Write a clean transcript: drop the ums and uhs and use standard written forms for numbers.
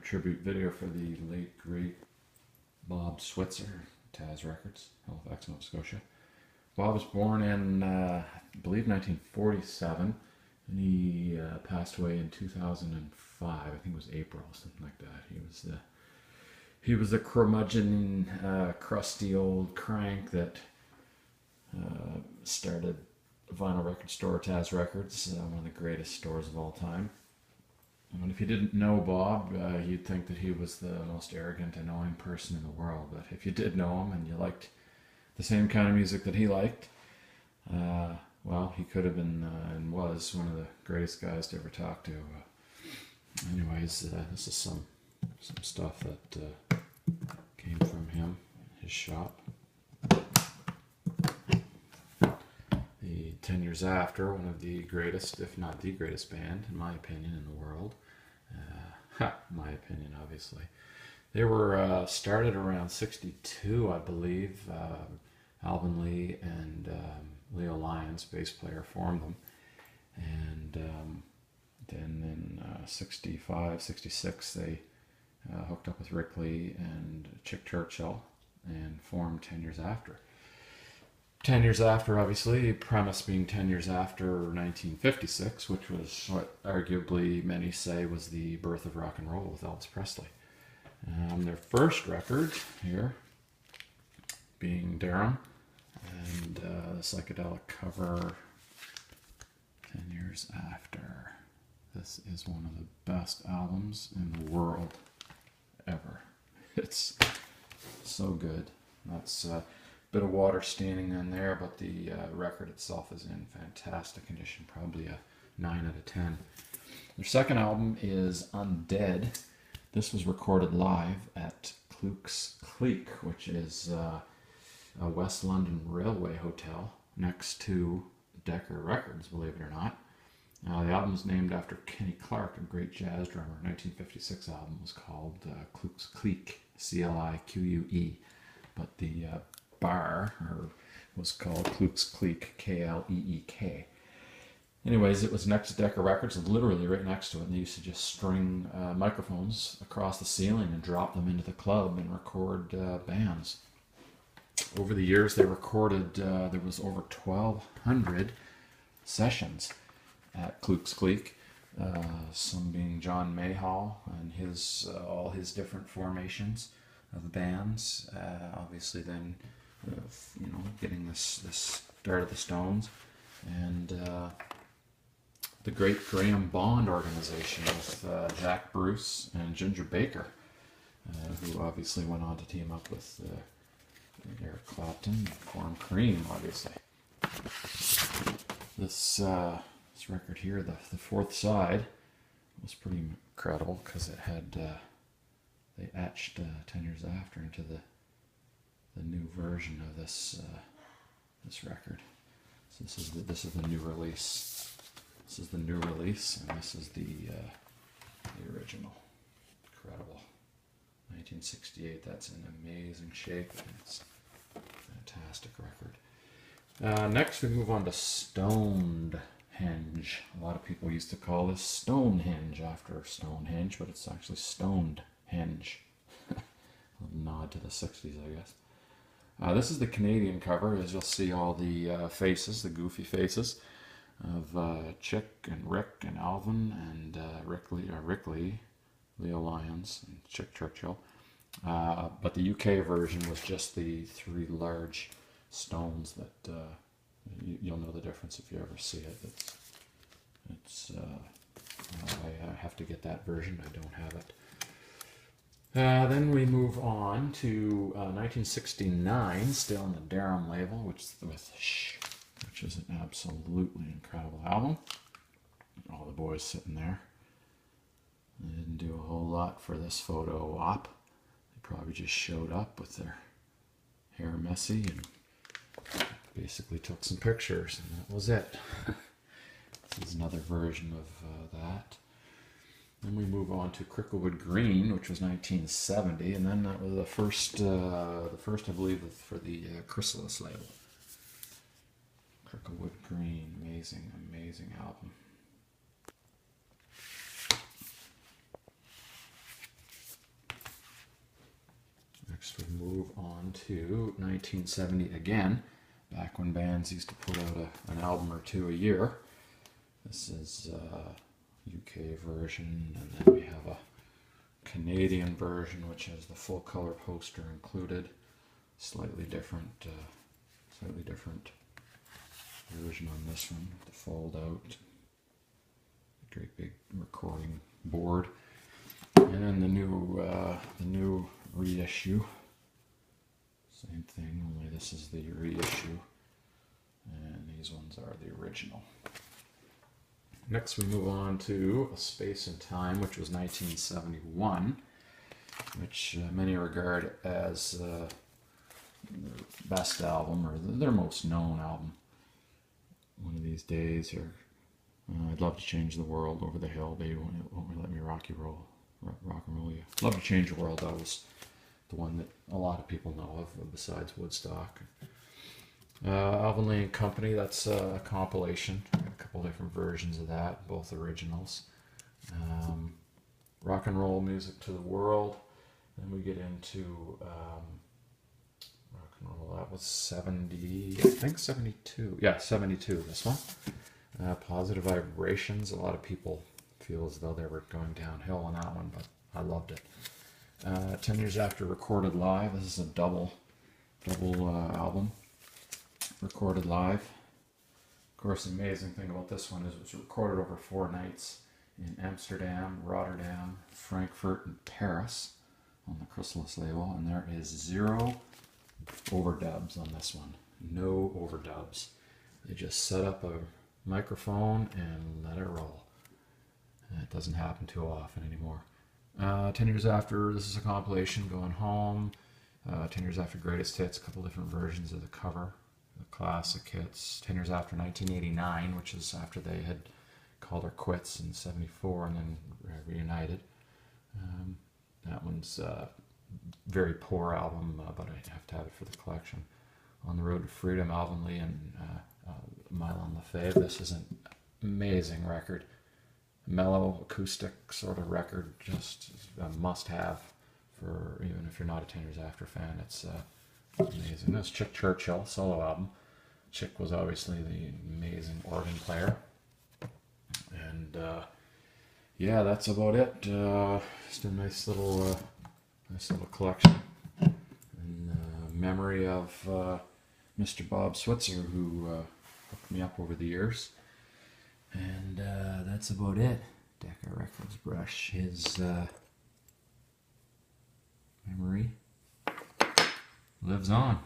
tribute video for the late, great Bob Switzer, Taz Records, Halifax, Nova Scotia. Bob was born in, I believe, 1947, and he passed away in 2005. I think it was April, something like that. He was a curmudgeon, crusty old crank that started a vinyl record store, Taz Records, one of the greatest stores of all time. And if you didn't know Bob, you'd think that he was the most arrogant, annoying person in the world. But if you did know him and you liked the same kind of music that he liked, well, he could have been and was one of the greatest guys to ever talk to. Anyways, this is some stuff that came from him, his shop. The 10 Years After, one of the greatest, if not the greatest band, in my opinion, in the world. My opinion, obviously. They were started around 62, I believe. Alvin Lee and Leo Lyons, bass player, formed them. And then in 65, 66, they hooked up with Rick Lee and Chick Churchill and formed 10 Years After. 10 years after, obviously, premise being 10 years after 1956, which was what arguably many say was the birth of rock and roll with Elvis Presley. Their first record here being Durham, and the psychedelic cover 10 Years After. This is one of the best albums in the world ever. It's so good. That's bit of water staining in there, but the record itself is in fantastic condition, probably a 9 out of 10. Their second album is Undead. This was recorded live at Cluke's Cleek, which is a West London railway hotel next to Decca Records, believe it or not. The album is named after Kenny Clarke, a great jazz drummer. 1956 album was called Cluke's Cleek, C-L-I-Q-U-E, but the bar was called Cluke's Cleek, K-L-E-E-K. Anyways, it was next to Decca Records, literally right next to it, and they used to just string microphones across the ceiling and drop them into the club and record bands. Over the years, they recorded, there was over 1,200 sessions at Cluke's Cleek, some being John Mayhall and all his different formations of bands. Obviously, then getting this start of the Stones, and the great Graham Bond organization with Jack Bruce and Ginger Baker, who obviously went on to team up with Eric Clapton and form Cream, obviously. This record here, the fourth side, was pretty incredible because it had they etched 10 Years After into the new version of this record. So this is the new release. This is the new release, and this is the original. Incredible. 1968. That's in amazing shape. It's a fantastic record. Next, we move on to Stonehenge. A lot of people used to call this Stonehenge after Stonehenge, but it's actually Stonehenge. A nod to the 60s, I guess. This is the Canadian cover, as you'll see all the faces, the goofy faces of Chick and Rick and Alvin and Rick Lee, Leo Lyons and Chick Churchill. But the UK version was just the three large stones that you'll know the difference if you ever see it. I have to get that version. I don't have it. Then we move on to 1969, still on the Durham label, which is an absolutely incredible album. All the boys sitting there. They didn't do a whole lot for this photo op. They probably just showed up with their hair messy and basically took some pictures, and that was it. This is another version of that. Then we move on to Cricklewood Green, which was 1970, and then that was the first, I believe, for the Chrysalis label. Cricklewood Green, amazing, amazing album. move on to 1970 again, back when bands used to put out an album or two a year. This is UK version, and then we have a Canadian version which has the full color poster included. Slightly different version on this one, the fold out, great big recording board, and then the new reissue. Same thing, only this is the reissue, and these ones are the original. Next we move on to A Space in Time, which was 1971, which many regard as their best album, or their most known album. One of these days here, I'd love to change the world, Over the Hill, Baby Won't Let Me Rock and Roll You. Love to Change the World, that was the one that a lot of people know of besides Woodstock. Alvin Lee and Company, that's a compilation. Got a couple different versions of that, both originals. Rock and Roll Music to the World. Then we get into rock and roll. That was 70, I think 72. Yeah, 72, this one. Positive Vibrations. A lot of people feel as though they were going downhill on that one, but I loved it. 10 Years After, Recorded Live. This is a double album. Recorded live. Of course, the amazing thing about this one is it was recorded over 4 nights in Amsterdam, Rotterdam, Frankfurt, and Paris on the Chrysalis label, and there is 0 overdubs on this one. No overdubs. They just set up a microphone and let it roll. And it doesn't happen too often anymore. 10 Years After, this is a compilation, Going Home. 10 Years After, Greatest Hits, a couple different versions of the cover. The classic hits. 10 Years After, 1989, which is after they had called her quits in 74 and then reunited. That one's a very poor album, but I have to have it for the collection. On the Road to Freedom, Alvin Lee and Mylon Lefebvre. This is an amazing record. Mellow, acoustic sort of record, just a must-have for even if you're not a 10 Years After fan. It's amazing. This is Chick Churchill solo album. Chick was obviously the amazing organ player, and yeah, that's about it. Just a nice little collection in memory of Mr. Bob Switzer, who hooked me up over the years, and that's about it. Decca Records brush. His memory lives on.